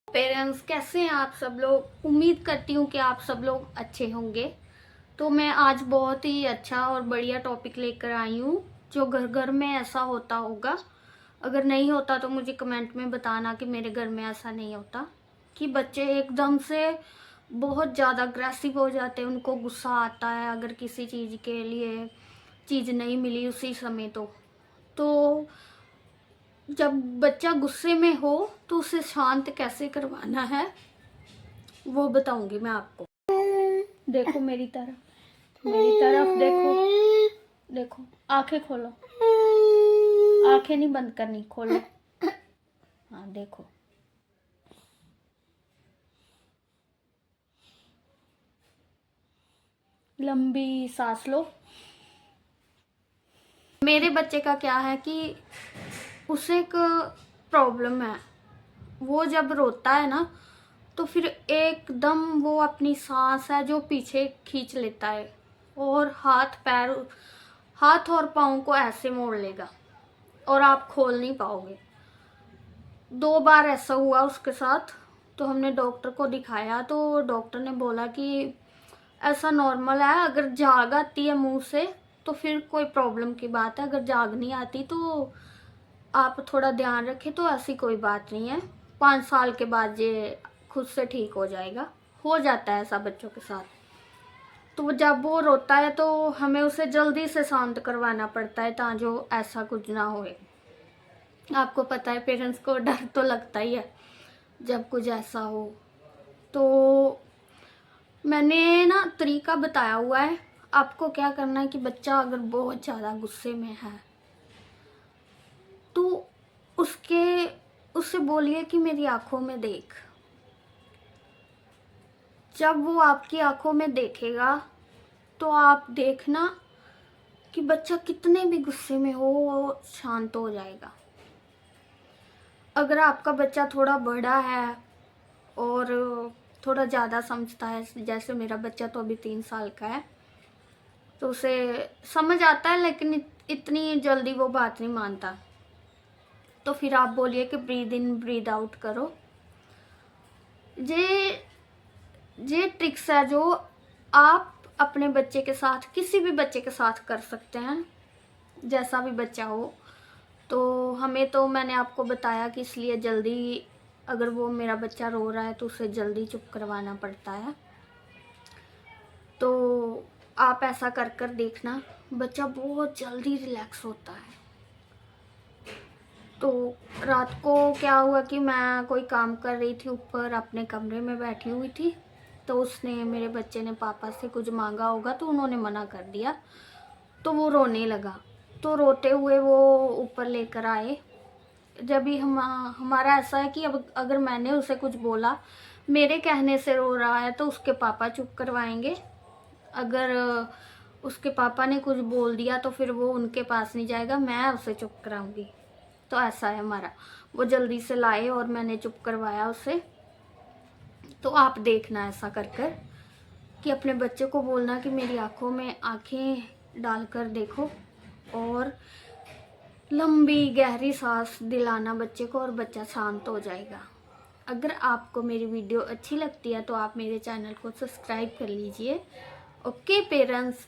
Parents, कैसे हैं आप सब लोग। उम्मीद करती हूँ कि आप सब लोग अच्छे होंगे। तो मैं आज बहुत ही अच्छा और बढ़िया टॉपिक लेकर आई हूँ जो घर घर में ऐसा होता होगा। अगर नहीं होता तो मुझे कमेंट में बताना कि मेरे घर में ऐसा नहीं होता, कि बच्चे एकदम से बहुत ज़्यादा अग्रेसिव हो जाते हैं, उनको गुस्सा आता है अगर किसी चीज़ के लिए चीज़ नहीं मिली उसी समय। तो जब बच्चा गुस्से में हो तो उसे शांत कैसे करवाना है वो बताऊंगी मैं आपको। देखो मेरी तरफ देखो, देखो आंखें खोलो, आंखें नहीं बंद करनी, खोलो। हाँ देखो, लंबी सांस लो। मेरे बच्चे का क्या है कि उसे एक प्रॉब्लम है। वो जब रोता है ना तो फिर एकदम वो अपनी सांस है जो पीछे खींच लेता है और हाथ और पाँव को ऐसे मोड़ लेगा और आप खोल नहीं पाओगे। 2 बार ऐसा हुआ उसके साथ। तो हमने डॉक्टर को दिखाया तो डॉक्टर ने बोला कि ऐसा नॉर्मल है, अगर जाग आती है मुंह से तो फिर कोई प्रॉब्लम की बात है, अगर जाग नहीं आती तो आप थोड़ा ध्यान रखें तो ऐसी कोई बात नहीं है। 5 साल के बाद ये खुद से ठीक हो जाएगा। हो जाता है ऐसा बच्चों के साथ। तो जब वो रोता है तो हमें उसे जल्दी से शांत करवाना पड़ता है ताकि ऐसा कुछ ना होए। आपको पता है पेरेंट्स को डर तो लगता ही है जब कुछ ऐसा हो। तो मैंने ना तरीका बताया हुआ है। आपको क्या करना है कि बच्चा अगर बहुत ज़्यादा गुस्से में है तो उससे बोलिए कि मेरी आंखों में देख। जब वो आपकी आंखों में देखेगा तो आप देखना कि बच्चा कितने भी गुस्से में हो वो शांत हो जाएगा। अगर आपका बच्चा थोड़ा बड़ा है और थोड़ा ज़्यादा समझता है, जैसे मेरा बच्चा तो अभी 3 साल का है, तो उसे समझ आता है लेकिन इतनी जल्दी वो बात नहीं मानता। तो फिर आप बोलिए कि ब्रीद इन ब्रीद आउट करो। ये ट्रिक्स है जो आप अपने बच्चे के साथ, किसी भी बच्चे के साथ कर सकते हैं, जैसा भी बच्चा हो। तो मैंने आपको बताया कि इसलिए जल्दी, अगर वो मेरा बच्चा रो रहा है तो उसे जल्दी चुप करवाना पड़ता है। तो आप ऐसा कर कर देखना, बच्चा बहुत जल्दी रिलैक्स होता है। तो रात को क्या हुआ कि मैं कोई काम कर रही थी, ऊपर अपने कमरे में बैठी हुई थी। तो उसने, मेरे बच्चे ने पापा से कुछ मांगा होगा तो उन्होंने मना कर दिया, तो वो रोने लगा। तो रोते हुए वो ऊपर लेकर आए। जब भी हमारा ऐसा है कि अब अगर मैंने उसे कुछ बोला, मेरे कहने से रो रहा है तो उसके पापा चुप करवाएंगे। अगर उसके पापा ने कुछ बोल दिया तो फिर वो उनके पास नहीं जाएगा, मैं उसे चुप कराऊंगी। तो ऐसा है हमारा। वो जल्दी से लाए और मैंने चुप करवाया उसे। तो आप देखना ऐसा कर कर कि अपने बच्चे को बोलना कि मेरी आंखों में आंखें डालकर देखो और लंबी गहरी सांस दिलाना बच्चे को और बच्चा शांत हो जाएगा। अगर आपको मेरी वीडियो अच्छी लगती है तो आप मेरे चैनल को सब्सक्राइब कर लीजिए। Okay parents.